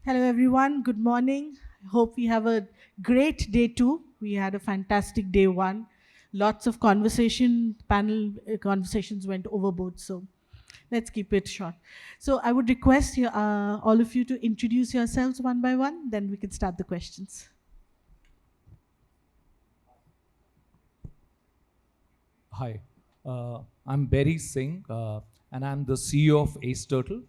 Hello, everyone. Good morning. I hope we have a great day two. We had a fantastic day one. Lots of panel conversations went overboard. So let's keep it short. So I would request all of you to introduce yourselves one by one. Then we can start the questions. Hi, I'm Berry Singh, and I'm the CEO of Ace Turtle.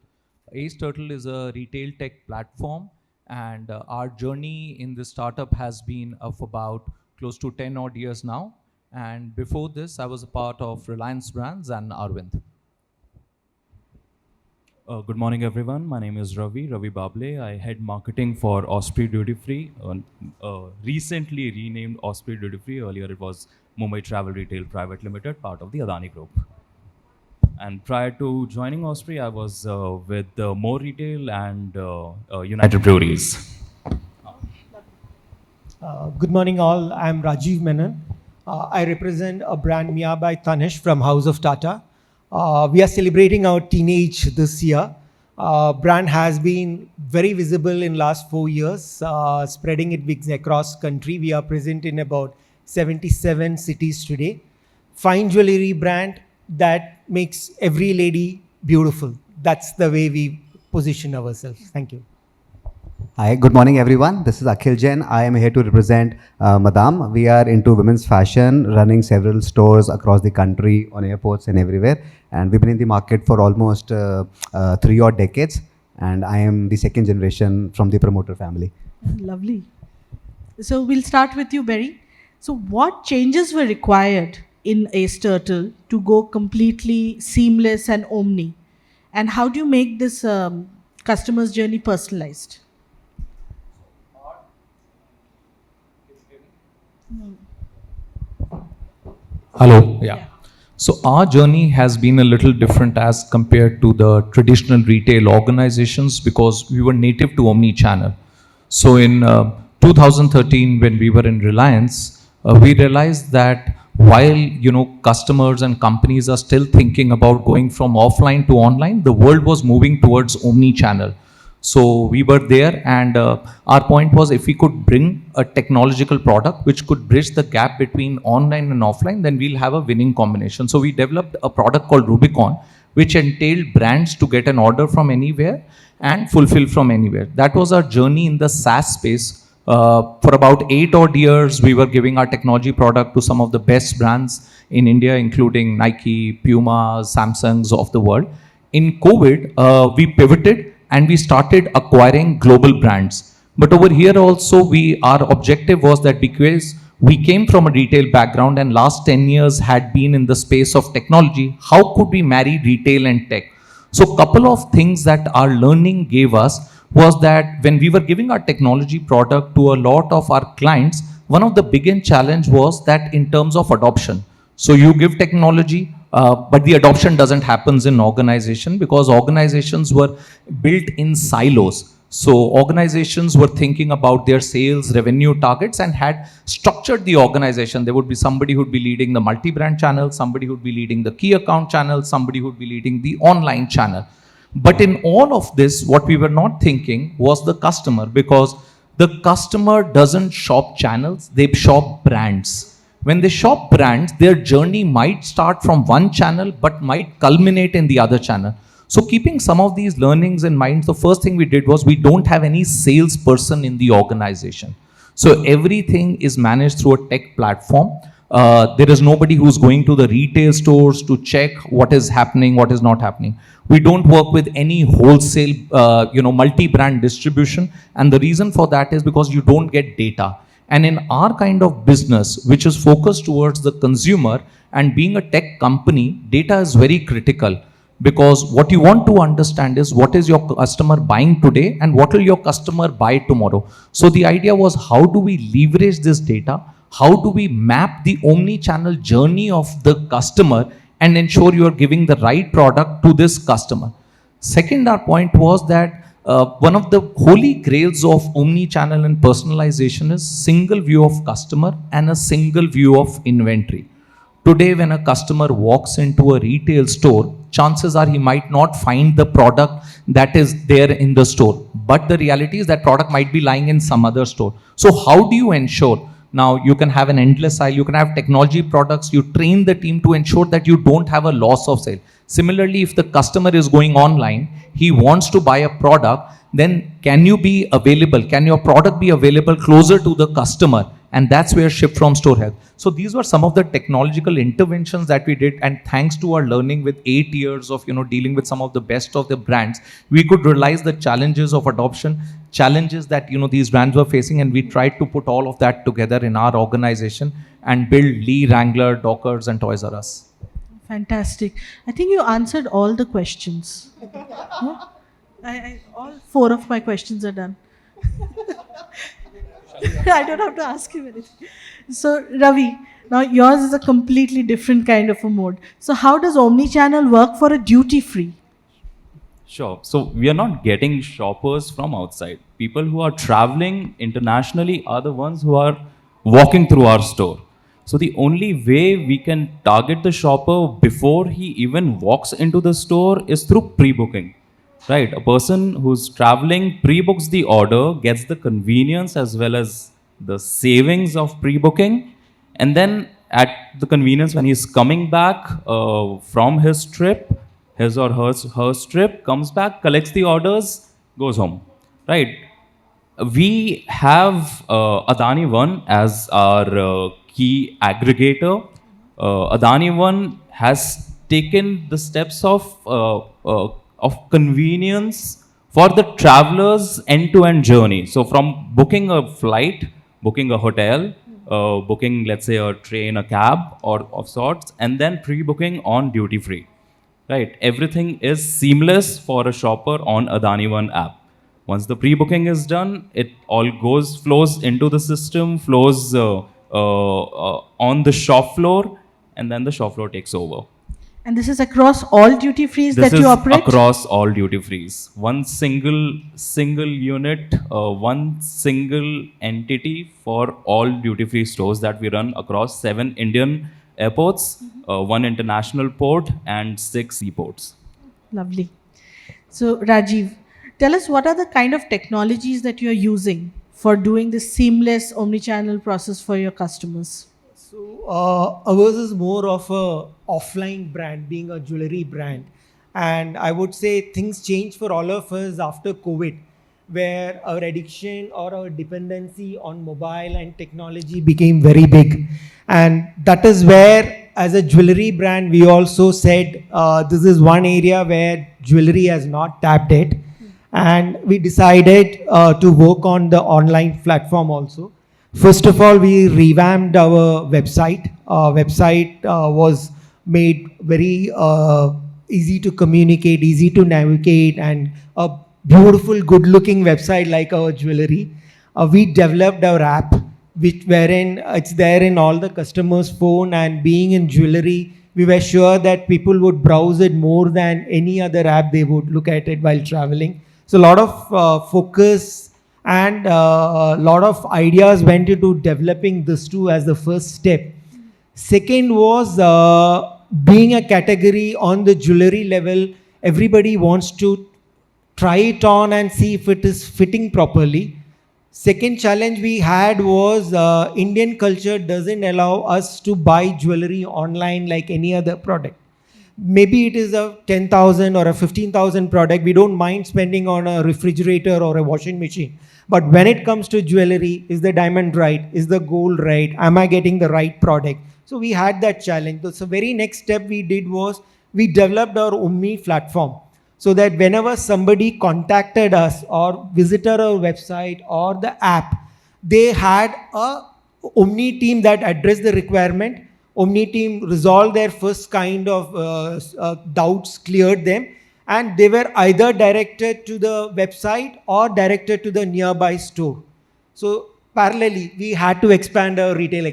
Ace Turtle is a retail tech platform, and our journey in this startup has been of about close to 10 odd years now. And before this, I was a part of Reliance Brands and Arvind. Good morning, everyone. My name is Ravi Bable. I head marketing for Osprey Duty Free, recently renamed Osprey Duty Free. Earlier, it was Mumbai Travel Retail Private Limited, part of the Adani Group. And prior to joining Osprey, I was with More Retail and United Breweries. Good morning, all. I'm Rajiv Menon. I represent a brand Mia by Tanish from House of Tata. We are celebrating our teenage this year. Brand has been very visible in last 4 years, spreading its wings across country. We are present in about 77 cities today. Fine jewelry brand that makes every lady beautiful. That's the way we position ourselves. Thank you. Hi, good morning everyone. This is Akhil Jain. I am here to represent Madame. We are into women's fashion, running several stores across the country, on airports and everywhere. And we've been in the market for almost 3 odd decades. And I am the second generation from the promoter family. Lovely. So we'll start with you, Berry. So what changes were required in Ace Turtle to go completely seamless and omni? And how do you make this customer's journey personalized? Hello. Yeah. So our journey has been a little different as compared to the traditional retail organizations because we were native to omni-channel. So in 2013, when we were in Reliance, we realized that while customers and companies are still thinking about going from offline to online, the world was moving towards omni-channel. So we were there, and our point was if we could bring a technological product which could bridge the gap between online and offline, then we'll have a winning combination. So we developed a product called Rubicon, which entailed brands to get an order from anywhere and fulfill from anywhere. That was our journey in the SaaS space. For about 8 odd years, we were giving our technology product to some of the best brands in India, including Nike, Puma, Samsungs of the world. In COVID, we pivoted and we started acquiring global brands. But over here also, our objective was that because we came from a retail background and last 10 years had been in the space of technology, how could we marry retail and tech? So couple of things that our learning gave us was that when we were giving our technology product to a lot of our clients, one of the biggest challenge was that in terms of adoption. So you give technology, but the adoption doesn't happen in organization because organizations were built in silos. So organizations were thinking about their sales revenue targets and had structured the organization. There would be somebody who would be leading the multi-brand channel, somebody who would be leading the key account channel, somebody who would be leading the online channel. But in all of this, what we were not thinking was the customer, because the customer doesn't shop channels, they shop brands. When they shop brands, their journey might start from one channel but might culminate in the other channel. So keeping some of these learnings in mind, the first thing we did was we don't have any salesperson in the organization. So everything is managed through a tech platform. There is nobody who's going to the retail stores to check what is happening, what is not happening. We don't work with any wholesale, multi-brand distribution. And the reason for that is because you don't get data. And in our kind of business, which is focused towards the consumer and being a tech company, data is very critical. Because what you want to understand is what is your customer buying today and what will your customer buy tomorrow. So the idea was, how do we leverage this data? How do we map the omni-channel journey of the customer and ensure you are giving the right product to this customer? Second, our point was that one of the holy grails of omni-channel and personalization is single view of customer and a single view of inventory. Today, when a customer walks into a retail store, chances are he might not find the product that is there in the store. but the reality is that product might be lying in some other store. So how do you ensure? Now you can have an endless aisle, you can have technology products, you train the team to ensure that you don't have a loss of sale. Similarly, if the customer is going online, he wants to buy a product, then can you be available? Can your product be available closer to the customer? And that's where ship from store help. So these were some of the technological interventions that we did, and thanks to our learning with 8 years of dealing with some of the best of the brands, we could realize the challenges of adoption, challenges that these brands were facing, and we tried to put all of that together in our organization and build Lee, Wrangler, Dockers, and Toys R Us. Fantastic. I think you answered all the questions. Yeah? All 4 of my questions are done. I don't have to ask him anything. So, Ravi, now yours is a completely different kind of a mode. So, how does omni-channel work for a duty-free? Sure. So we are not getting shoppers from outside. People who are traveling internationally are the ones who are walking through our store. So the only way we can target the shopper before he even walks into the store is through pre-booking. Right? A person who's traveling pre-books the order, gets the convenience as well as the savings of pre-booking, and then at the convenience when he's coming back from his trip, his or her trip, comes back, collects the orders, goes home. Right? We have Adani One as our key aggregator. Adani One has taken the steps of convenience for the traveler's end-to-end journey. So from booking a flight, booking a hotel, booking, let's say, a train, a cab, or of sorts, and then pre-booking on duty-free. Right? Everything is seamless for a shopper on Adani One app. Once the pre-booking is done, it all flows into the system, flows on the shop floor, and then the shop floor takes over. And this is across all duty-frees This that you is operate? across all duty-frees. One single unit, one single entity for all duty-free stores that we run across 7 Indian airports, 1 international port, and 6 seaports. Lovely. So, Rajiv, tell us what are the kind of technologies that you're using for doing this seamless omni-channel process for your customers? So ours is more of a offline brand, being a jewelry brand. And I would say things changed for all of us after COVID, where our addiction or our dependency on mobile and technology became very big. And that is where, as a jewelry brand, we also said this is one area where jewelry has not tapped it. And we decided to work on the online platform also. First of all, we revamped our website. Our website was made very easy to communicate, easy to navigate, and a beautiful, good-looking website like our jewelry. We developed our app, wherein it's there in all the customers' phone, and being in jewelry, we were sure that people would browse it more than any other app they would look at it while traveling. So a lot of focus and a lot of ideas went into developing this too as the first step. Second was being a category on the jewelry level, everybody wants to try it on and see if it is fitting properly. Second challenge we had was Indian culture doesn't allow us to buy jewelry online like any other product. Maybe it is a 10,000 or a 15,000 product. We don't mind spending on a refrigerator or a washing machine. But when it comes to jewelry, is the diamond right? Is the gold right? Am I getting the right product? So we had that challenge. So very next step we did was we developed our Omni platform, so that whenever somebody contacted us or visited our website or the app, they had a Omni team that addressed the requirement. Omni team resolved their first kind of doubts, cleared them, and they were either directed to the website or directed to the nearby store. So parallelly, we had to expand our retail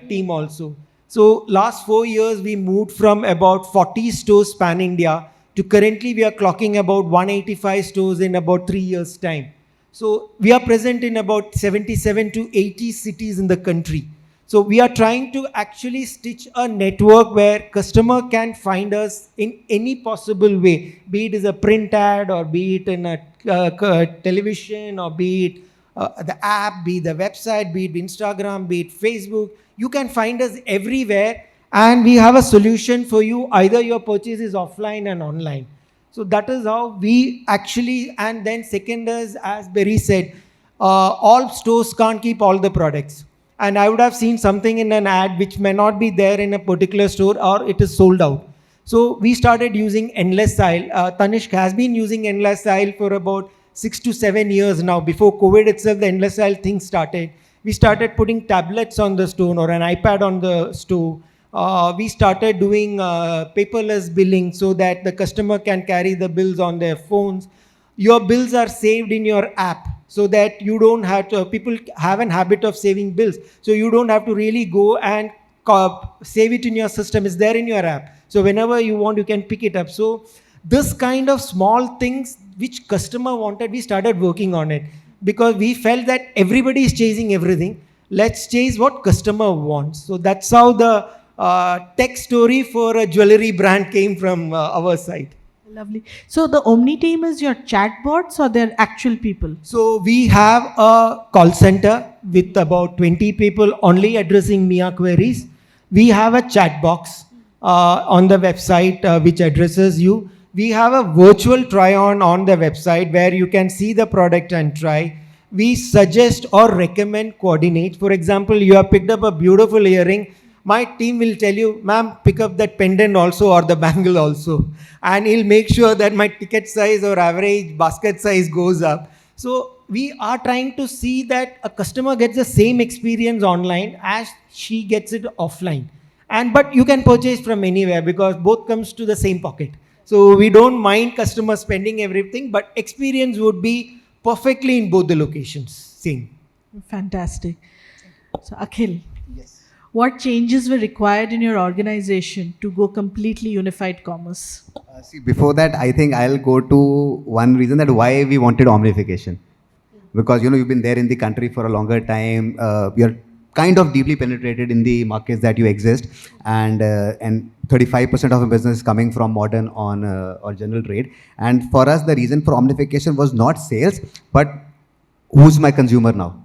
team also. So last 4 years, we moved from about 40 stores pan India to currently we are clocking about 185 stores in about 3 years' time. So we are present in about 77 to 80 cities in the country. So we are trying to actually stitch a network where customer can find us in any possible way, be it as a print ad or be it in a television or be it the app, be it the website, be it Instagram, be it Facebook. You can find us everywhere, and we have a solution for you. Either your purchase is offline and online. So that is how we actually, and then second is, as Berry said, all stores can't keep all the products. And I would have seen something in an ad which may not be there in a particular store or it is sold out. So we started using endless aisle. Tanishq has been using endless aisle for about 6 to 7 years now. Before COVID itself, the endless aisle thing started. We started putting tablets on the store or an iPad on the store. We started doing paperless billing so that the customer can carry the bills on their phones. Your bills are saved in your app so that you don't have to, people have an habit of saving bills. So you don't have to really go and save it in your system. It's there in your app. So whenever you want, you can pick it up. So this kind of small things which customer wanted, we started working on it because we felt that everybody is chasing everything. Let's chase what customer wants. So that's how the tech story for a jewelry brand came from our side. Lovely. So the Omni team is your chatbots or they're actual people? So we have a call center with about 20 people only addressing Mia queries. We have a chat box on the website which addresses you. We have a virtual try-on on the website where you can see the product and try. We suggest or recommend coordinate. For example, you have picked up a beautiful earring. My team will tell you, ma'am, pick up that pendant also or the bangle also. And he'll make sure that my ticket size or average basket size goes up. So we are trying to see that a customer gets the same experience online as she gets it offline. But you can purchase from anywhere because both comes to the same pocket. So we don't mind customers spending everything, but experience would be perfectly in both the locations. Same. Fantastic. So Akhil. What changes were required in your organization to go completely unified commerce? See, before that, I think I'll go to one reason that why we wanted omnification. Because, you've been there in the country for a longer time. You're kind of deeply penetrated in the markets that you exist. And 35% of our business is coming from modern or general trade. And for us, the reason for omnification was not sales, but who's my consumer now?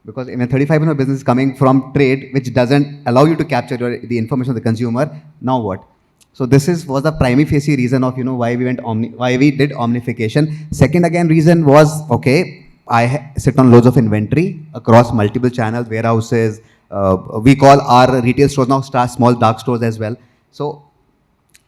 Because when 35% of business is coming from trade, which doesn't allow you to capture the information of the consumer, now what? So this was the prima facie reason of why we did omnification. Second again reason was, okay, I sit on loads of inventory across multiple channels, warehouses. We call our retail stores now small dark stores as well. So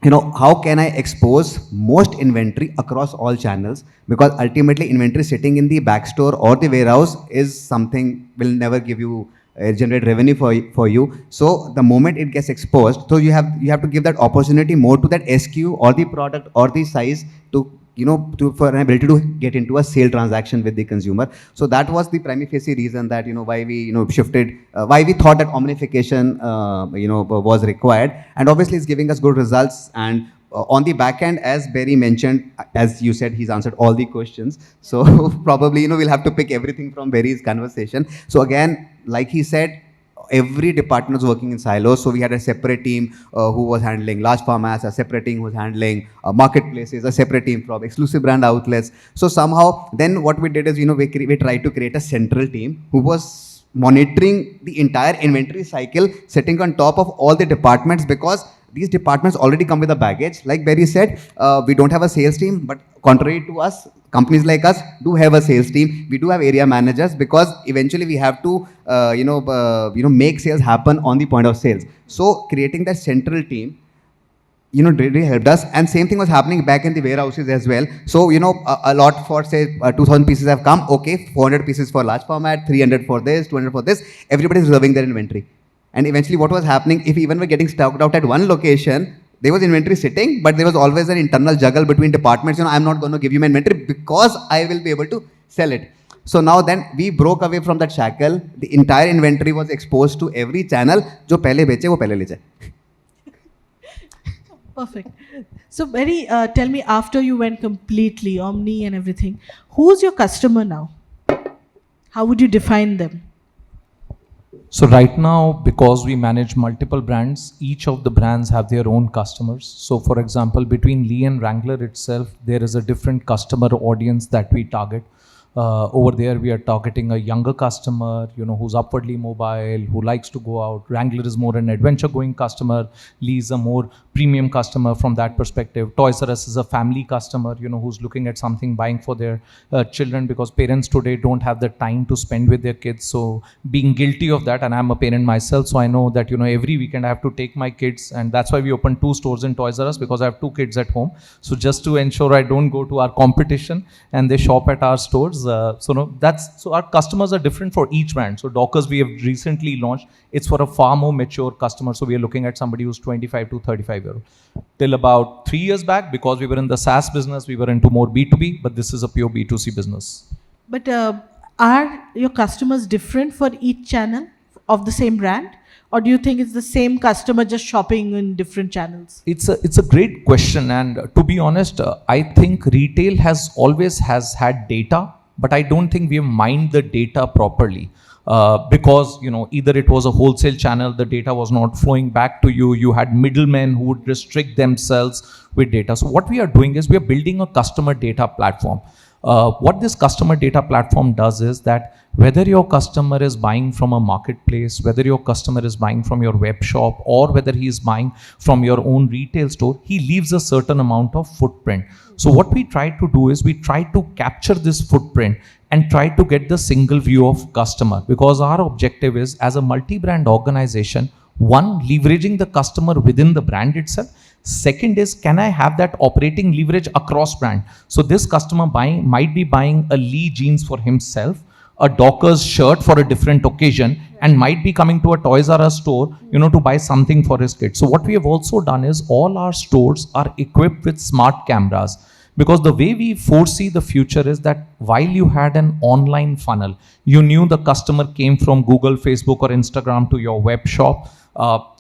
how can I expose most inventory across all channels? Because ultimately inventory sitting in the back store or the warehouse is something will never give you generate revenue for you. So the moment it gets exposed, so you have to give that opportunity more to that SKU or the product or the size to for an ability to get into a sale transaction with the consumer. So that was the prima facie reason that why we shifted, why we thought that omnification was required, and obviously it's giving us good results. And on the back end, as Barry mentioned, as you said, he's answered all the questions. So probably we'll have to pick everything from Barry's conversation. So again, like he said, every department was working in silos. So we had a separate team who was handling large formats, a separate team who was handling marketplaces, a separate team from exclusive brand outlets. So somehow then what we did is, we tried to create a central team who was monitoring the entire inventory cycle, sitting on top of all the departments, because these departments already come with a baggage. Like Barry said, we don't have a sales team, but contrary to us, companies like us do have a sales team. We do have area managers because eventually we have to, make sales happen on the point of sales. So creating that central team, really helped us. And same thing was happening back in the warehouses as well. So, a lot for say 2,000 pieces have come. Okay, 400 pieces for large format, 300 for this, 200 for this. Everybody is reserving their inventory. And eventually what was happening, if even we're getting stocked out at one location, there was inventory sitting, but there was always an internal juggle between departments. I'm not going to give you my inventory because I will be able to sell it. So now then we broke away from that shackle. The entire inventory was exposed to every channel. जो पहले बेचे वो पहले ले जाए. Perfect. So Barry, tell me, after you went completely omni and everything, who's your customer now? How would you define them? So right now, because we manage multiple brands, each of the brands have their own customers. So for example, between Lee and Wrangler itself, there is a different customer audience that we target. Over there, we are targeting a younger customer, who's upwardly mobile, who likes to go out. Wrangler is more an adventure-going customer. Lee is a more premium customer from that perspective. Toys R Us is a family customer, who's looking at something, buying for their children, because parents today don't have the time to spend with their kids. So being guilty of that, and I'm a parent myself, so I know that every weekend I have to take my kids, and that's why we opened 2 stores in Toys R Us, because I have 2 kids at home. So just to ensure I don't go to our competition and they shop at our stores. So our customers are different for each brand. So Dockers we have recently launched. It's for a far more mature customer. So we are looking at somebody who's 25 to 35 year old. Till about 3 years back, because we were in the SaaS business, we were into more B2B, but this is a pure B2C business. But are your customers different for each channel of the same brand? Or do you think it's the same customer just shopping in different channels? It's a great question, and to be honest, I think retail has always had data, but I don't think we have mined the data properly. Because either it was a wholesale channel, the data was not flowing back to you. You had middlemen who would restrict themselves with data. So what we are doing is we are building a customer data platform. What this customer data platform does is that whether your customer is buying from a marketplace, whether your customer is buying from your web shop, or whether he is buying from your own retail store, he leaves a certain amount of footprint. So what we try to do is we try to capture this footprint and try to get the single view of customer, because our objective is, as a multi-brand organization, one, leveraging the customer within the brand itself. Second is, can I have that operating leverage across brand? So this customer might be buying a Lee jeans for himself, a Dockers shirt for a different occasion, and might be coming to a Toys R Us store, to buy something for his kid. So what we have also done is all our stores are equipped with smart cameras, because the way we foresee the future is that while you had an online funnel, you knew the customer came from Google, Facebook, or Instagram to your web shop.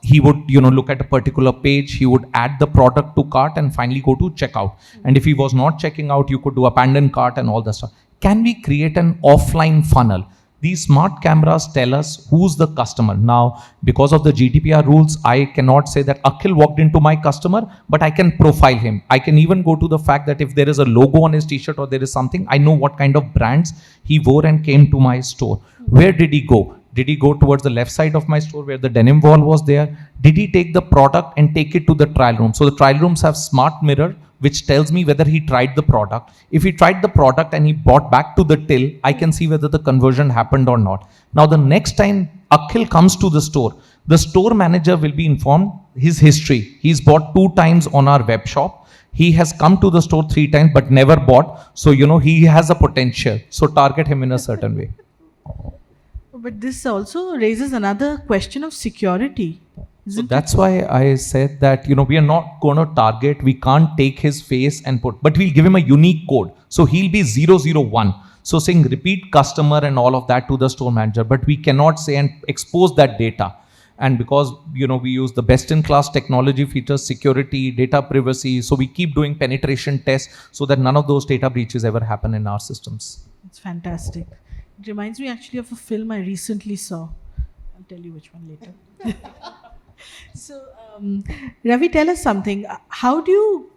He would look at a particular page, he would add the product to cart and finally go to checkout. And if he was not checking out, you could do abandon cart and all that stuff. Can we create an offline funnel? These smart cameras tell us who's the customer. Now, because of the GDPR rules, I cannot say that Akhil walked into my customer, but I can profile him. I can even go to the fact that if there is a logo on his t-shirt or there is something, I know what kind of brands he wore and came to my store. Where did he go? Did he go towards the left side of my store where the denim wall was there? Did he take the product and take it to the trial room? So the trial rooms have smart mirror, which tells me whether he tried the product. If he tried the product and he brought back to the till, I can see whether the conversion happened or not. Now, the next time Akhil comes to the store manager will be informed his history. He's bought 2 times on our web shop. He has come to the store 3 times but never bought. So, he has a potential. So target him in a certain way. But this also raises another question of security. So that's why I said that, we are not going to target, we can't take his face and but we'll give him a unique code. So he'll be 001. So saying repeat customer and all of that to the store manager, but we cannot say and expose that data. And because, we use the best in class technology features, security, data privacy. So we keep doing penetration tests so that none of those data breaches ever happen in our systems. It's fantastic. It reminds me actually of a film I recently saw. I'll tell you which one later. So, Ravi, tell us something. How do you,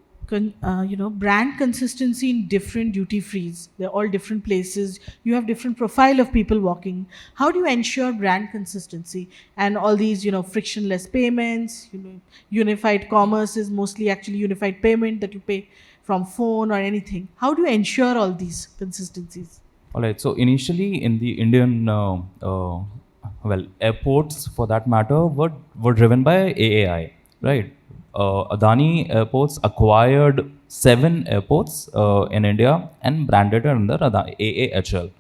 brand consistency in different duty frees? They're all different places. You have different profile of people walking. How do you ensure brand consistency and all these, frictionless payments? Unified commerce is mostly actually unified payment that you pay from phone or anything. How do you ensure all these consistencies? All right. So initially in the Indian, airports for that matter were driven by AAI, right? Adani Airports acquired 7 airports in India and branded it under AAHL.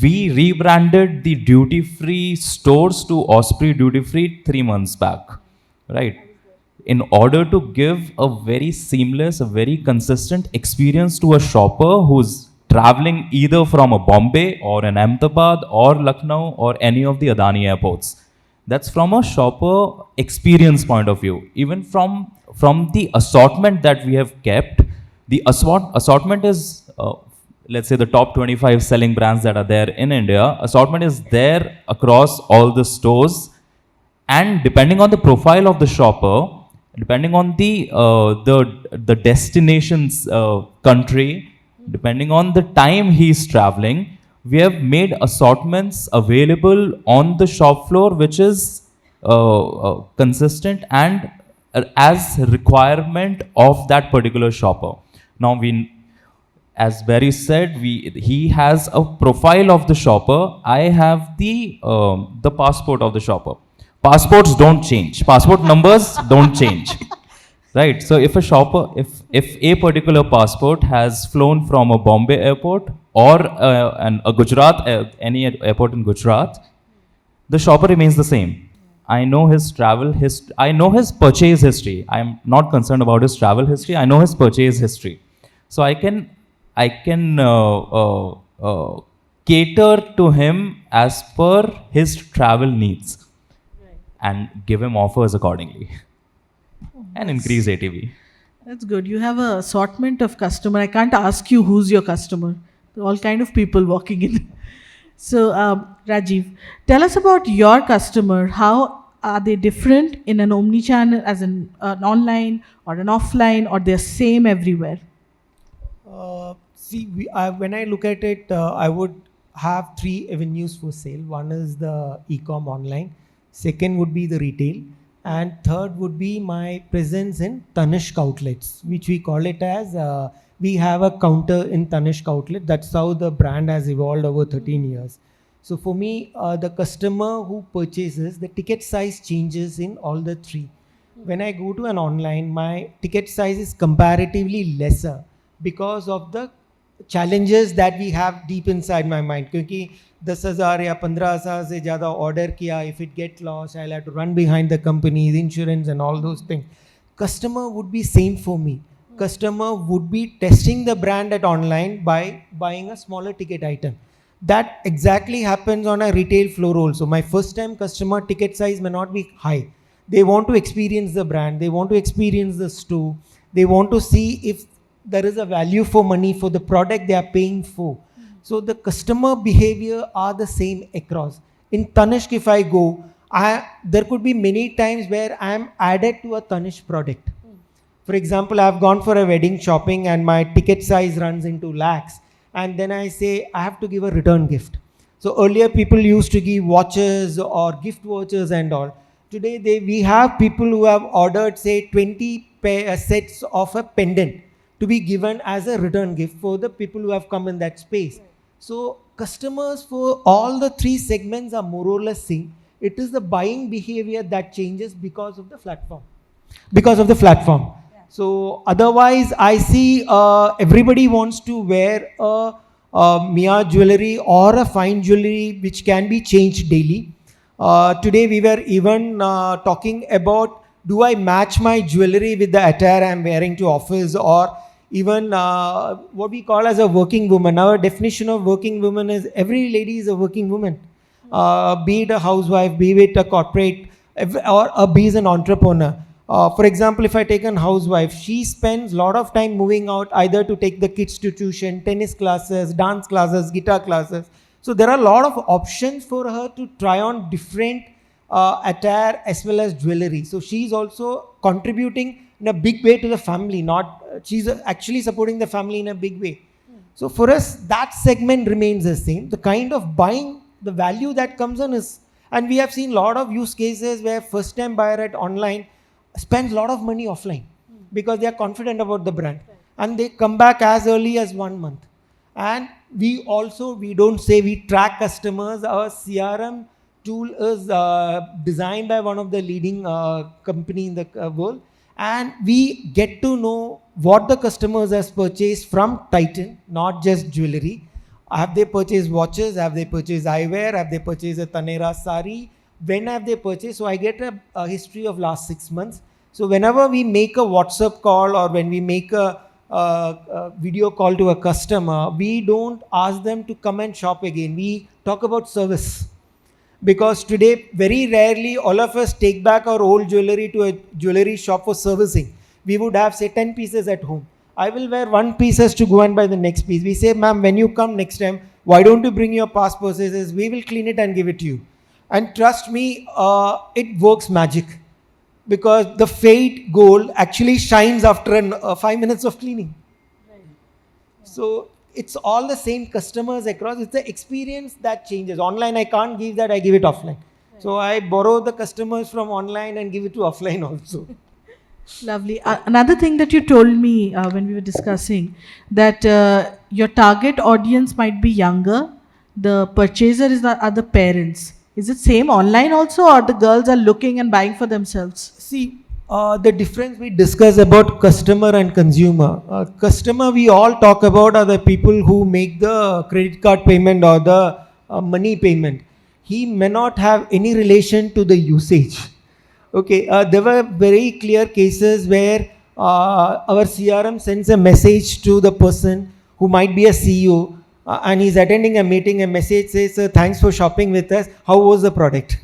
We rebranded the duty-free stores to Osprey Duty Free 3 months back, right? In order to give a very seamless, a very consistent experience to a shopper who's traveling either from a Bombay or an Ahmedabad or Lucknow or any of the Adani airports. That's from a shopper experience point of view. Even from the assortment that we have kept, the assortment is let's say the top 25 selling brands that are there in India. Assortment is there across all the stores, and depending on the profile of the shopper, depending on the destination's country, depending on the time he's traveling, we have made assortments available on the shop floor, which is consistent and as requirement of that particular shopper. Now we, as Barry said, he has a profile of the shopper. I have the passport of the shopper. Passports don't change. Passport numbers don't change. Right. So if a shopper, if a particular passport has flown from a Bombay airport or a Gujarat, any airport in Gujarat, the shopper remains the same. I know his travel history. I know his purchase history. I'm not concerned about his travel history. I know his purchase history. So I can cater to him as per his travel needs and give him offers accordingly and increase ATV. That's good. You have a assortment of customer. I can't ask you who's your customer. There are all kind of people walking in. So, Rajiv, tell us about your customer. How are they different in an omni-channel, as an online or an offline, or they're same everywhere? When I look at it, I would have three avenues for sale. One is the e-com online, second would be the retail, and third would be my presence in Tanishq outlets, which we call it as we have a counter in Tanishq outlet. That's how the brand has evolved over 13 years. So for me, the customer who purchases, the ticket size changes in all the three. When I go to an online, my ticket size is comparatively lesser because of the challenges that we have deep inside my mind. क्योंकि 10,000 या 15,000 से ज़्यादा order किया, if it get lost, I'll have to run behind the companies, insurance and all those things. Customer would be same for me. Customer would be testing the brand at online by buying a smaller ticket item. That exactly happens on a retail floor also. My first time customer ticket size may not be high. They want to experience the brand. They want to experience the store. They want to see if there is a value for money for the product they are paying for. So the customer behavior are the same across. In Tanishq, if I go, there could be many times where I am added to a Tanishq product. For example, I've gone for a wedding shopping and my ticket size runs into lakhs. And then I say, I have to give a return gift. So earlier people used to give watches or gift vouchers and all. Today we have people who have ordered say 20 sets of a pendant to be given as a return gift for the people who have come in that space. So customers for all the three segments are more or less same. It is the buying behavior that changes because of the platform. So otherwise, I see everybody wants to wear a Mia jewelry or a fine jewelry which can be changed daily. Today we were even talking about, do I match my jewelry with the attire I'm wearing to office, or even what we call as a working woman. Our definition of working woman is every lady is a working woman. Be it a housewife, be it a corporate, or be it an entrepreneur. For example, if I take a housewife, she spends a lot of time moving out either to take the kids to tuition, tennis classes, dance classes, guitar classes. So there are a lot of options for her to try on different attire as well as jewelry. So she's also contributing in a big way to the family, she's actually supporting the family in a big way. So for us, that segment remains the same. The kind of buying, the value that comes in is, and we have seen a lot of use cases where first time buyer at online spends a lot of money offline because they are confident about the brand and they come back as early as 1 month. And we don't say we track customers. Our CRM tool is designed by one of the leading company in the world, and we get to know what the customers has purchased from Titan, not just jewelry. Have they purchased watches? Have they purchased eyewear? Have they purchased a Tanera sari? When have they purchased? So I get a history of last 6 months. So whenever we make a WhatsApp call or when we make a video call to a customer, we don't ask them to come and shop again. We talk about service. Because today, very rarely, all of us take back our old jewelry to a jewelry shop for servicing. We would have, say, 10 pieces at home. I will wear one piece has to go and buy the next piece. We say, ma'am, when you come next time, why don't you bring your past purchases? We will clean it and give it to you. And trust me, it works magic, because the fade gold actually shines after 5 minutes of cleaning. So it's all the same customers across. It's the experience that changes. Online, I can't give that. I give it offline. So I borrow the customers from online and give it to offline also. Lovely. Another thing that you told me when we were discussing, that your target audience might be younger. The purchaser are the parents. Is it same online also, or the girls are looking and buying for themselves? See, the difference we discuss about customer and consumer. Customer we all talk about are the people who make the credit card payment or the money payment. He may not have any relation to the usage. Okay, there were very clear cases where our CRM sends a message to the person who might be a CEO, and he's attending a meeting. A message says, "Thanks for shopping with us. How was the product?"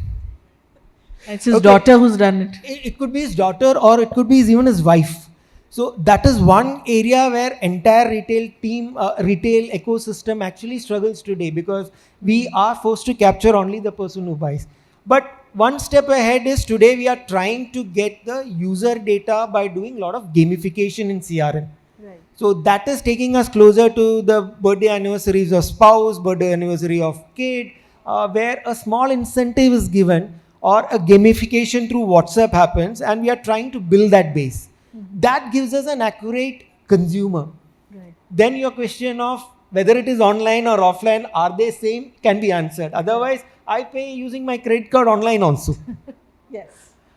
It's his daughter who's done it. It could be his daughter, or it could be even his wife. So that is one area where entire retail team, retail ecosystem actually struggles today, because we are forced to capture only the person who buys. But one step ahead is, today we are trying to get the user data by doing a lot of gamification in CRM. Right. So that is taking us closer to the birthday anniversaries of spouse, birthday anniversary of kid, where a small incentive is given, or a gamification through WhatsApp happens, and we are trying to build that base. That gives us an accurate consumer. Right. Then your question of whether it is online or offline, are they same, can be answered. Otherwise, I pay using my credit card online also. Yes.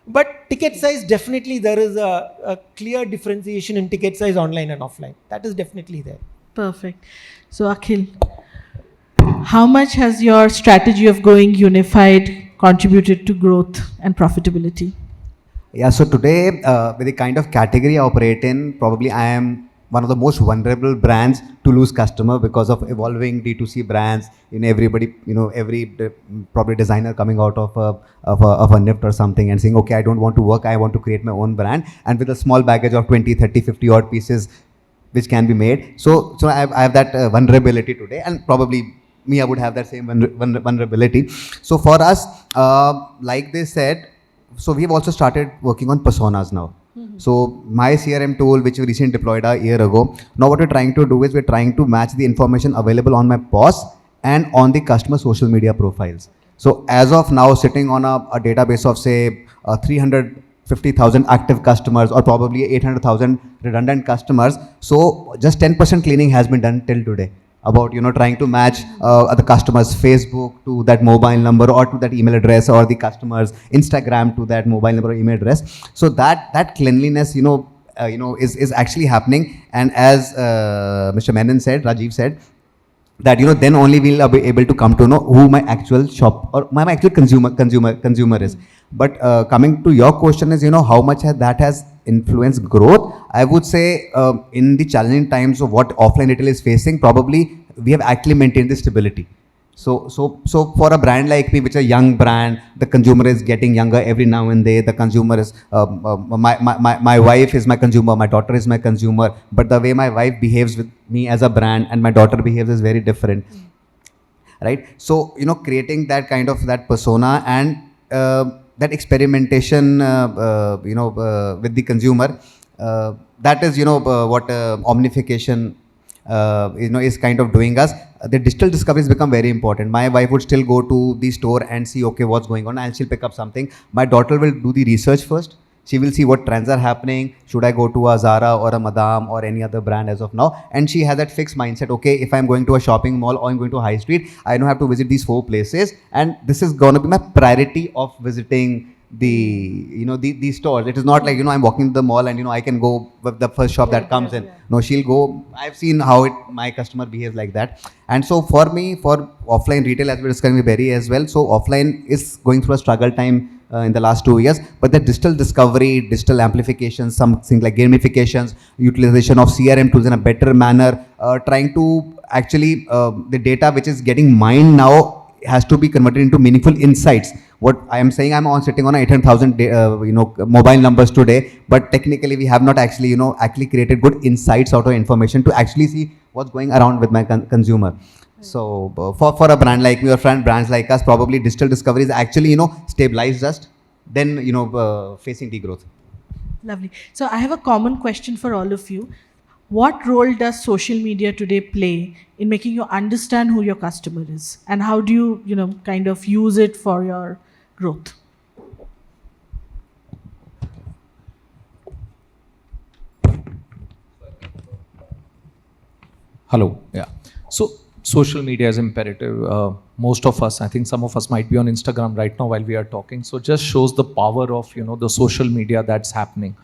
But ticket size, definitely there is a clear differentiation in ticket size online and offline. That is definitely there. Perfect. So Akhil, how much has your strategy of going unified contributed to growth and profitability? Yeah, so today, with the kind of category I operate in, probably I am one of the most vulnerable brands to lose customer because of evolving D2C brands. Everybody, every probably designer coming out of a NIFT or something and saying, okay, I don't want to work, I want to create my own brand. And with a small baggage of 20, 30, 50 odd pieces, which can be made. So I have that vulnerability today, and probably Mia would have that same vulnerability. So for us, like they said, so we've also started working on personas now. So my CRM tool, which we recently deployed a year ago, now what we're trying to do is we're trying to match the information available on my POS and on the customer social media profiles. So as of now, sitting on a database of say 350,000 active customers, or probably 800,000 redundant customers. So just 10% cleaning has been done till today, about trying to match the customer's Facebook to that mobile number, or to that email address, or the customer's Instagram to that mobile number or email address. So that cleanliness is actually happening. And as Mr. Menon said, Rajiv said, that then only we'll be able to come to know who my actual shop or my actual consumer is. But coming to your question is, how much that has influenced growth, I would say in the challenging times of what offline retail is facing, probably we have actually maintained the stability. So for a brand like me, which is a young brand, the consumer is getting younger every now and then. The consumer is, my wife is my consumer, my daughter is my consumer, but the way my wife behaves with me as a brand and my daughter behaves is very different, right? So, creating that kind of that persona and that experimentation, with the consumer, that is, what omnification is kind of doing us. The digital discoveries become very important. My wife would still go to the store and see, okay, what's going on, and she'll pick up something. My daughter will do the research first. She will see what trends are happening. Should I go to a Zara or a Madame or any other brand as of now? And she has that fixed mindset. Okay, if I'm going to a shopping mall or I'm going to a high street, I know I have to visit these 4 places, and this is going to be my priority of visiting these stores. It is not like I'm walking to the mall and I can go with the first shop that comes in. No, she'll go. I've seen how my customer behaves like that. And so for me, for offline retail, as we're discussing with Berry as well, so offline is going through a struggle time in the last 2 years, but the digital discovery, digital amplification, something like gamifications, utilization of CRM tools in a better manner, trying to actually the data which is getting mined now has to be converted into meaningful insights. What I am saying, I'm on sitting on 800,000 mobile numbers today, but technically we have not actually actually created good insights out of information to actually see what's going around with my consumer. So for a brand like me or brands like us, probably digital discovery is actually stabilized us, then facing degrowth. Lovely. So I have a common question for all of you. What role does social media today play in making you understand who your customer is, and how do you kind of use it for your growth? Hello. Yeah. So social media is imperative. Most of us, I think some of us might be on Instagram right now while we are talking. So just shows the power of the social media that's happening.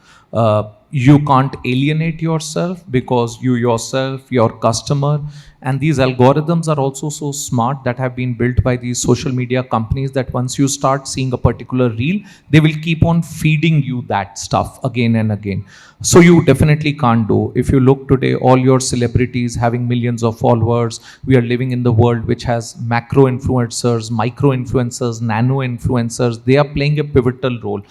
You can't alienate yourself because you yourself, your customer, and these algorithms are also so smart that have been built by these social media companies that once you start seeing a particular reel, they will keep on feeding you that stuff again and again. So you definitely can't do. If you look today, all your celebrities having millions of followers, we are living in the world which has macro influencers, micro influencers, nano influencers. They are playing a pivotal role.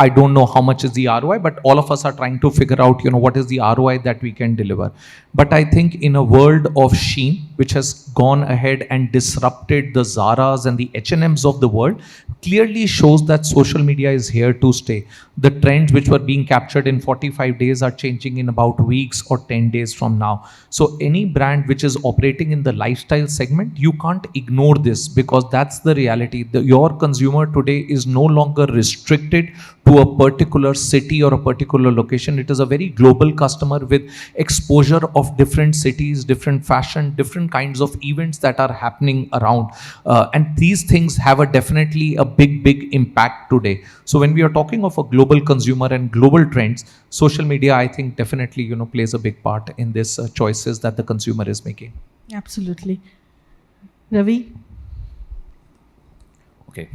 I don't know how much is the ROI, but all of us are trying to figure out, what is the ROI that we can deliver. But I think in a world of Shein, which has gone ahead and disrupted the Zaras and the H&Ms of the world, clearly shows that social media is here to stay. The trends which were being captured in 45 days are changing in about weeks or 10 days from now. So any brand which is operating in the lifestyle segment, you can't ignore this, because that's the reality. Your consumer today is no longer restricted to a particular city or a particular location. It is a very global customer with exposure of different cities, different fashion, different kinds of events that are happening around. And these things have definitely a big impact today. So when we are talking of a global consumer and global trends, social media, I think, definitely plays a big part in this choices that the consumer is making. Absolutely. Ravi? Okay.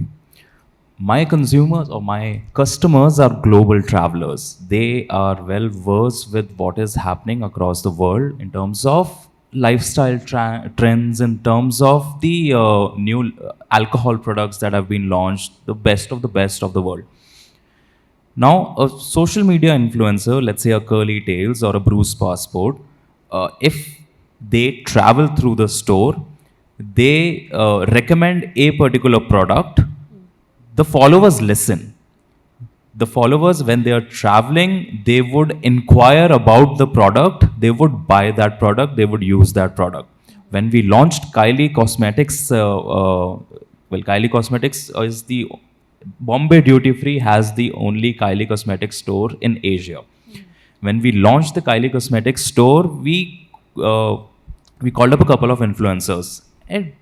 My consumers or my customers are global travelers. They are well versed with what is happening across the world in terms of lifestyle trends, in terms of the new alcohol products that have been launched, the best of the world. Now, a social media influencer, let's say a Curly Tails or a Bruce Passport, if they travel through the store, they recommend a particular product. The followers listen. The followers, when they are traveling, they would inquire about the product, they would buy that product, they would use that product. When we launched Kylie Cosmetics, Kylie Cosmetics is the Bombay Duty Free has the only Kylie Cosmetics store in Asia. When we launched the Kylie Cosmetics store, we called up a couple of influencers, and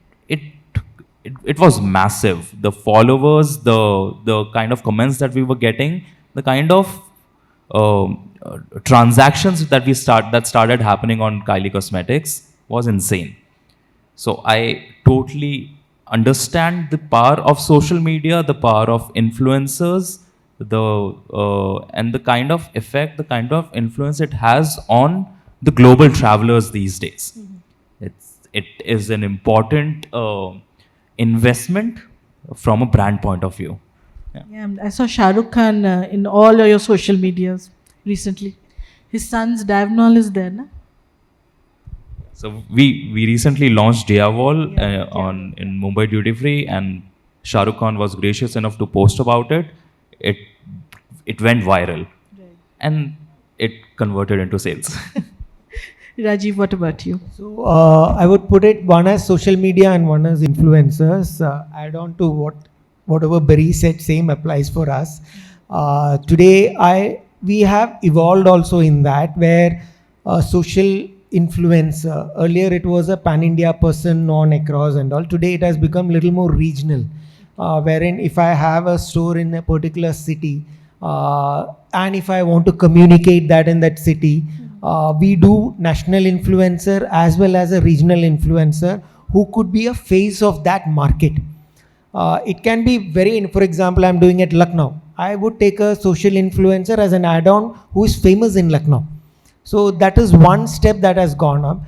it was massive. The followers, the kind of comments that we were getting, the kind of transactions that started happening on Kylie Cosmetics was insane. So I totally understand the power of social media, the power of influencers, and the kind of effect, the kind of influence it has on the global travelers these days. It is an important investment from a brand point of view. Yeah, I saw Shah Rukh Khan in all your social medias recently. His son's Diagonal is there, na? So we recently launched Diawol in Mumbai Duty Free, and Shah Rukh Khan was gracious enough to post about it. It went viral, and it converted into sales. Rajiv, what about you? So I would put it one as social media and one as influencers. Add on to whatever Barry said, same applies for us. Today we have evolved also in that, where social influencer, earlier it was a pan-India person known across and all. Today it has become a little more regional, wherein if I have a store in a particular city, and if I want to communicate that in that city, we do national influencer as well as a regional influencer who could be a face of that market. It can be for example, I'm doing at Lucknow. I would take a social influencer as an add-on who is famous in Lucknow. So that is one step that has gone up.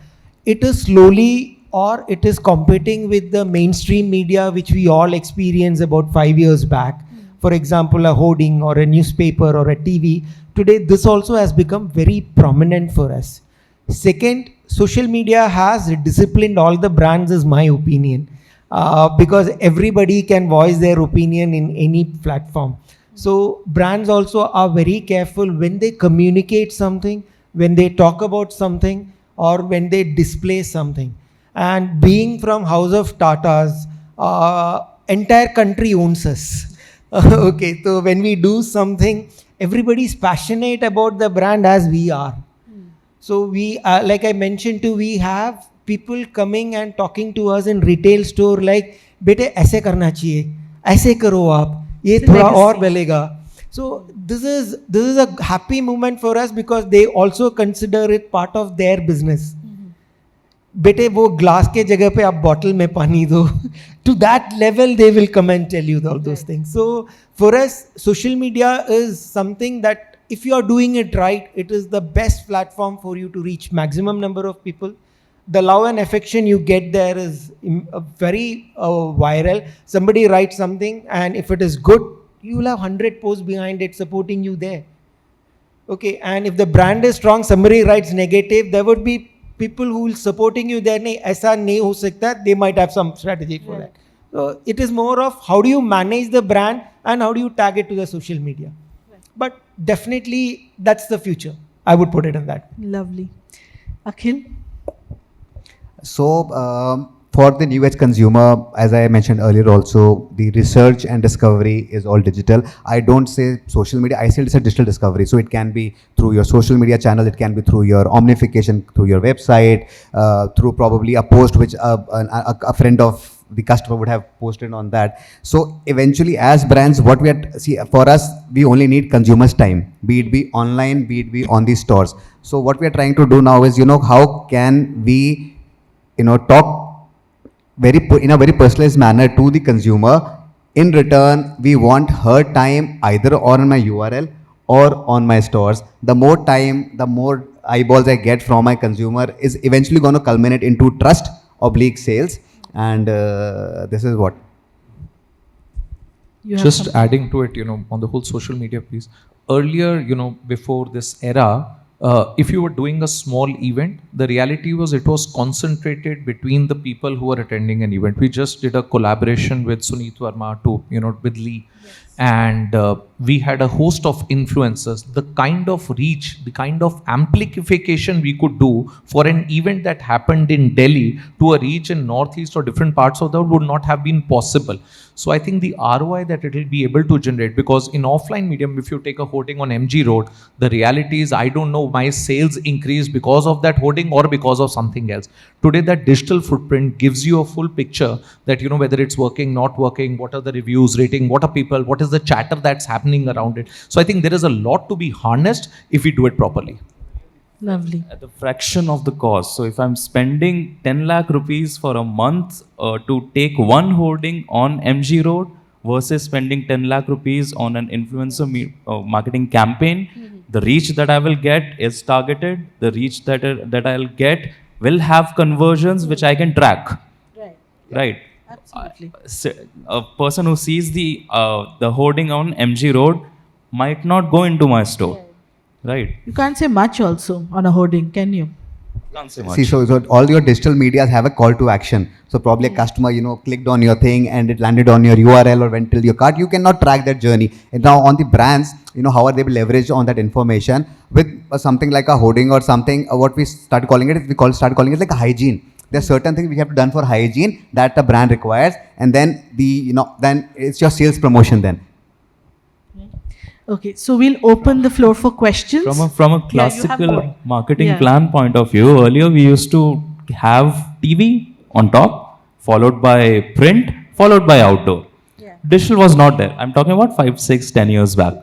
It is slowly or it is competing with the mainstream media, which we all experienced about 5 years back. For example, a hoarding or a newspaper or a TV. Today, this also has become very prominent for us. Second, social media has disciplined all the brands, is my opinion, because everybody can voice their opinion in any platform. So brands also are very careful when they communicate something, when they talk about something, or when they display something. And being from House of Tatas, entire country owns us. Okay, so when we do something, everybody is passionate about the brand as we are. So we, like I mentioned too, we have people coming and talking to us in retail store like, बेटे ऐसे करना चाहिए, ऐसे करो आप, ये It's a थोड़ा और legacy. बढ़ेगा. So this is a happy moment for us because they also consider it part of their business. बेटे वो ग्लास के जगह पे आप बॉटल में पानी दो. To that level they will come and tell you all those things. So for us, social media is something that if you are doing it right, it is the best platform for you to reach maximum number of people. The love and affection you get there is very viral. Somebody writes something, and if it is good, you will have 100 posts behind it supporting you there. Okay, and if the brand is strong, somebody writes negative, there would be people who will supporting you there. Nahi, aisa nahi ho sakta. They might have some strategy for that. So it is more of how do you manage the brand and how do you tag it to the social media. But definitely that's the future. I would put it in that. Lovely. Akhil? So, for the new age consumer, as I mentioned earlier also, the research and discovery is all digital. I don't say social media, I say it's a digital discovery. So it can be through your social media channel, it can be through your omnification, through your website, through probably a post which a friend of the customer would have posted on that. So eventually as brands, what we are, see for us, we only need consumers' time, be it be online, be it be on the stores. So what we are trying to do now is, how can we talk in a very personalized manner to the consumer. In return, we want her time either on my URL or on my stores. The more time, the more eyeballs I get from my consumer is eventually going to culminate into trust oblique sales. And this is what. You have Just something? adding to it, on the whole social media piece. Earlier, before this era, if you were doing a small event, the reality was it was concentrated between the people who were attending an event. We just did a collaboration with Suneet Verma with Lee. Yes. And we had a host of influencers. The kind of reach, the kind of amplification we could do for an event that happened in Delhi to a reach in Northeast or different parts of the world would not have been possible. So I think the ROI that it will be able to generate, because in offline medium, if you take a hoarding on MG Road, the reality is I don't know my sales increased because of that hoarding or because of something else. Today, that digital footprint gives you a full picture that, whether it's working, not working, what are the reviews, rating, what are people, what is the chatter that's happening around it. So I think there is a lot to be harnessed if we do it properly. Lovely. At the fraction of the cost. So if I'm spending 10 lakh rupees for a month to take one hoarding on MG Road versus spending 10 lakh rupees on an influencer marketing campaign, the reach that I will get is targeted. The reach that I'll get will have conversions which I can track. Right. Absolutely. A person who sees the hoarding on MG Road might not go into my store. Right. You can't say much also on a hoarding, can you? Can't say much. See, so all your digital medias have a call to action. So probably a customer, clicked on your thing and it landed on your URL or went till your cart. You cannot track that journey. And now on the brands, how are they leverage on that information with something like a hoarding or something? What we start calling it, start calling it like a hygiene. There are certain things we have to done for hygiene that the brand requires, and then then it's your sales promotion then. Okay, so we'll open the floor for questions. From a Yeah, you have classical more. marketing Yeah. plan point of view, earlier we used to have TV on top, followed by print, followed by outdoor. Yeah. Digital was not there. I'm talking about 5, 6, 10 years back.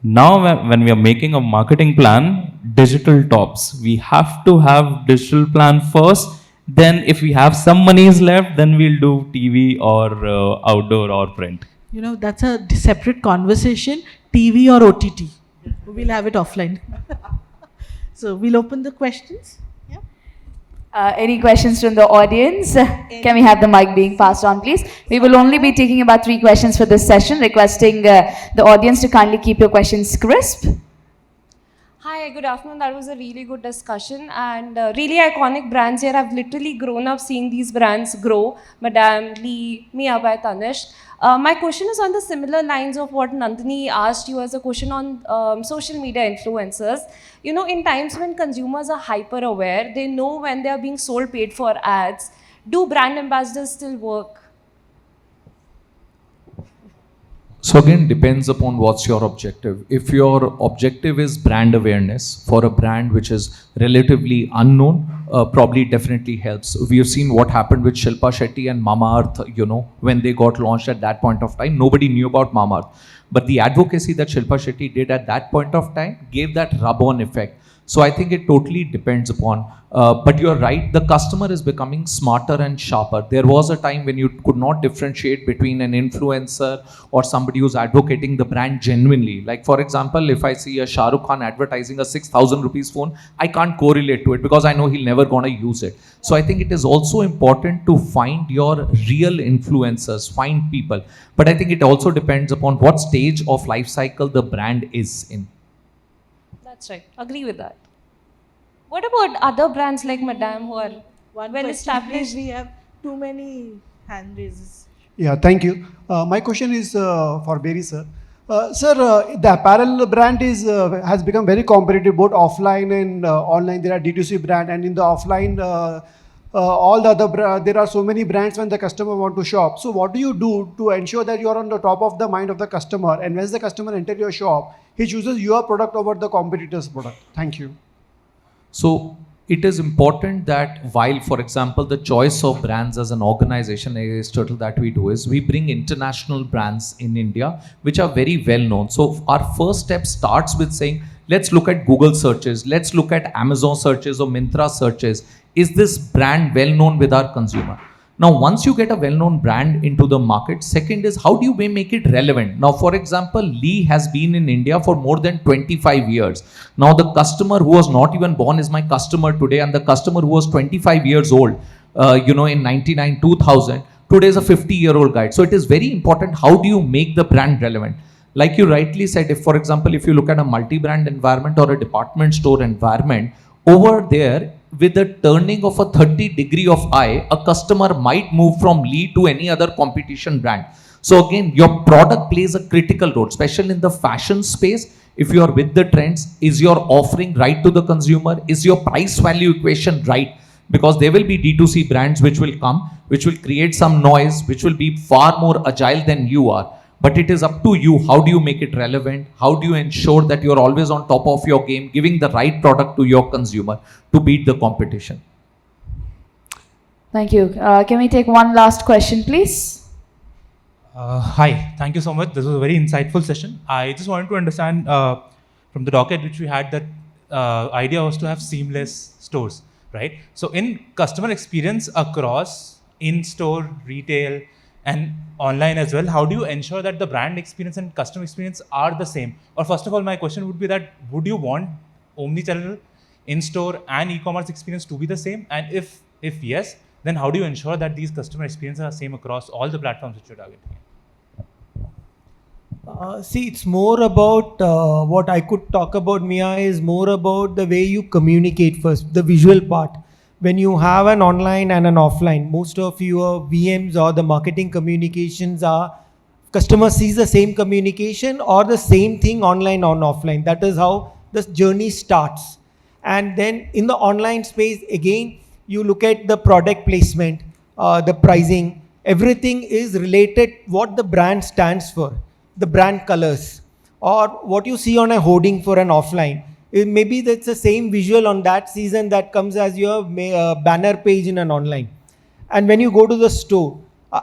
Now when we are making a marketing plan, digital tops. We have to have digital plan first. Then if we have some monies left, then we'll do TV or outdoor or print. That's a separate conversation, TV or OTT. We'll have it offline. So we'll open the questions. Yeah. Any questions from the audience? Can we have the mic being passed on, please? We will only be taking about 3 questions for this session, requesting the audience to kindly keep your questions crisp. Hi, good afternoon. That was a really good discussion and really iconic brands here. I've literally grown up seeing these brands grow. Madame, Lee, Mia by Tanish. My question is on the similar lines of what Nandini asked you as a question on social media influencers. You know, in times when consumers are hyper aware, they know when they are being sold paid for ads. Do brand ambassadors still work? So again, depends upon what's your objective. If your objective is brand awareness for a brand which is relatively unknown, probably definitely helps. We have seen what happened with Shilpa Shetty and Mamaearth, you know, when they got launched at that point of time, nobody knew about Mamaearth. But the advocacy that Shilpa Shetty did at that point of time gave that rub-on effect. So I think it totally depends upon, but you're right, the customer is becoming smarter and sharper. There was a time when you could not differentiate between an influencer or somebody who's advocating the brand genuinely. Like for example, if I see a Shah Rukh Khan advertising a 6,000 rupees phone, I can't correlate to it because I know he'll never gonna use it. So I think it is also important to find your real influencers, find people. But I think it also depends upon what stage of life cycle the brand is in. That's right. Agree with that. What about other brands like Madame who are One well question, established? please. We have too many hand raises. Yeah, thank you. My question is for Berry sir. Sir, the apparel brand has become very competitive both offline and online. There are D2C brand, and in the offline, all the other there are so many brands when the customer want to shop. So what do you do to ensure that you are on the top of the mind of the customer, and once the customer enter your shop, he chooses your product over the competitor's product? Thank you. So it is important that while, for example, the choice of brands as an organization is total that we do is we bring international brands in India, which are very well known. So our first step starts with saying, let's look at Google searches, let's look at Amazon searches or Myntra searches. Is this brand well known with our consumer? Now, once you get a well-known brand into the market, second is how do you make it relevant? Now, for example, Lee has been in India for more than 25 years. Now, the customer who was not even born is my customer today, and the customer who was 25 years old, in 99, 2000, today is a 50-year-old guy. So it is very important how do you make the brand relevant? Like you rightly said, if, for example, if you look at a multi-brand environment or a department store environment, over there, with the turning of a 30-degree of eye, a customer might move from Lee to any other competition brand. So again, your product plays a critical role, especially in the fashion space. If you are with the trends, is your offering right to the consumer? Is your price value equation right? Because there will be D2C brands which will come, which will create some noise, which will be far more agile than you are. But it is up to you. How do you make it relevant? How do you ensure that you're always on top of your game, giving the right product to your consumer to beat the competition? Thank you. Can we take one last question, please? Hi, thank you so much. This was a very insightful session. I just wanted to understand from the docket which we had that idea was to have seamless stores, right? So in customer experience across in-store, retail, and online as well, how do you ensure that the brand experience and customer experience are the same? Or first of all, my question would be that, would you want omni-channel, in-store and e-commerce experience to be the same? And if yes, then how do you ensure that these customer experiences are same across all the platforms which you're targeting? See, it's more about what I could talk about, Mia, is more about the way you communicate first, the visual part. When you have an online and an offline, most of your VMs or the marketing communications are customer sees the same communication or the same thing online or offline. That is how the journey starts. And then in the online space, again, you look at the product placement, the pricing, everything is related what the brand stands for, the brand colors, or what you see on a hoarding for an offline. Maybe that's the same visual on that season that comes as your banner page in an online. And when you go to the store,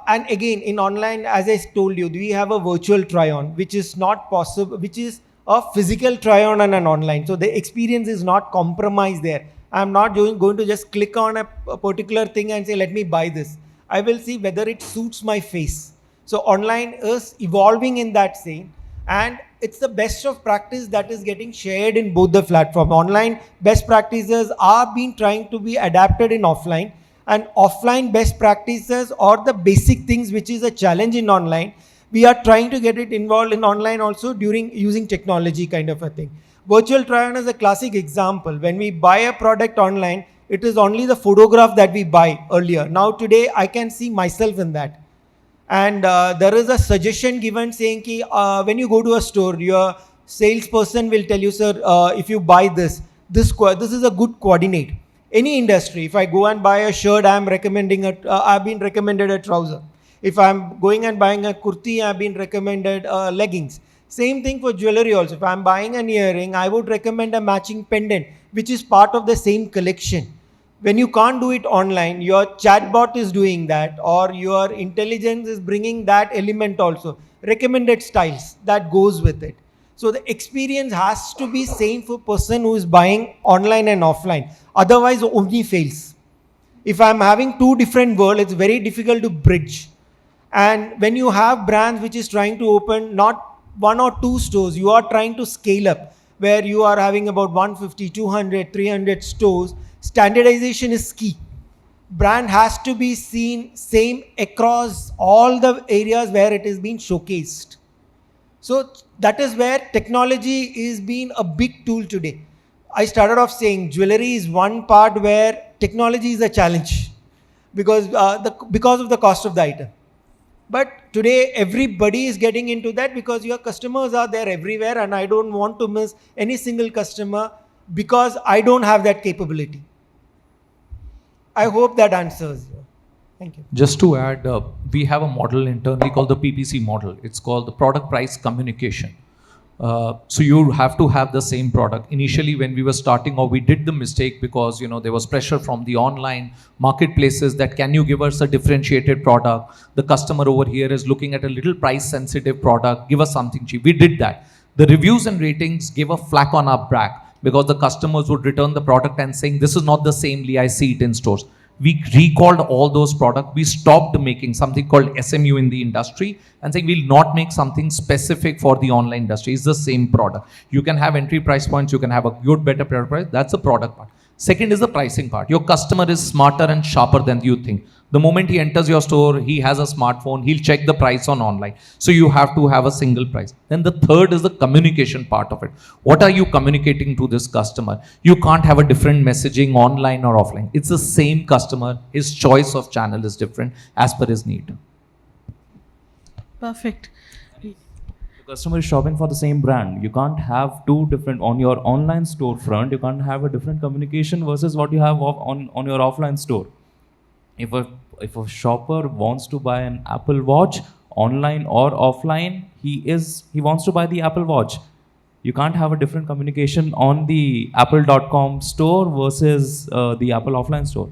and again in online, as I told you, we have a virtual try-on, which is not possible, which is a physical try-on and an online. So the experience is not compromised there. I'm not going to just click on a particular thing and say, let me buy this. I will see whether it suits my face. So online is evolving in that same. And it's the best of practice that is getting shared in both the platform. Online best practices are being trying to be adapted in offline, and offline best practices or the basic things which is a challenge in online, we are trying to get it involved in online also during using technology kind of a thing. Virtual try-on is a classic example. When we buy a product online, it is only the photograph that we buy earlier. Now today, I can see myself in that. And there is a suggestion given saying ki, when you go to a store, your salesperson will tell you, sir, if you buy this is a good coordinate. Any industry, if I go and buy a shirt, I've been recommended a trouser. If I'm going and buying a kurti, I've been recommended leggings. Same thing for jewelry also. If I'm buying an earring, I would recommend a matching pendant, which is part of the same collection. When you can't do it online, your chatbot is doing that, or your intelligence is bringing that element also. Recommended styles that goes with it. So the experience has to be same for person who is buying online and offline. Otherwise, Omni fails. If I'm having two different worlds, it's very difficult to bridge. And when you have brands which is trying to open not one or two stores, you are trying to scale up, where you are having about 150, 200, 300 stores. Standardization is key. Brand has to be seen same across all the areas where it is being showcased. So that is where technology is being a big tool today. I started off saying jewelry is one part where technology is a challenge because of the cost of the item. But today, everybody is getting into that because your customers are there everywhere, and I don't want to miss any single customer because I don't have that capability. I hope that answers you. Thank you. Just to add, we have a model internally called the PPC model. It's called the product price communication. So you have to have the same product. Initially, when we were starting, or we did the mistake because there was pressure from the online marketplaces that can you give us a differentiated product? The customer over here is looking at a little price sensitive product. Give us something cheap. We did that. The reviews and ratings gave a flack on our back because the customers would return the product and saying this is not the same I see it in stores. We recalled all those products. We stopped making something called SMU in the industry and saying we'll not make something specific for the online industry. It's the same product. You can have entry price points. You can have a good, better price. That's the product part. Second is the pricing part. Your customer is smarter and sharper than you think. The moment he enters your store, he has a smartphone, he'll check the price on online. So you have to have a single price. Then the third is the communication part of it. What are you communicating to this customer? You can't have a different messaging online or offline. It's the same customer. His choice of channel is different as per his need. Perfect. The customer is shopping for the same brand. You can't have two different, on your online storefront, you can't have a different communication versus what you have on your offline store. If a shopper wants to buy an Apple Watch online or offline, he wants to buy the Apple Watch. You can't have a different communication on the apple.com store versus the Apple offline store.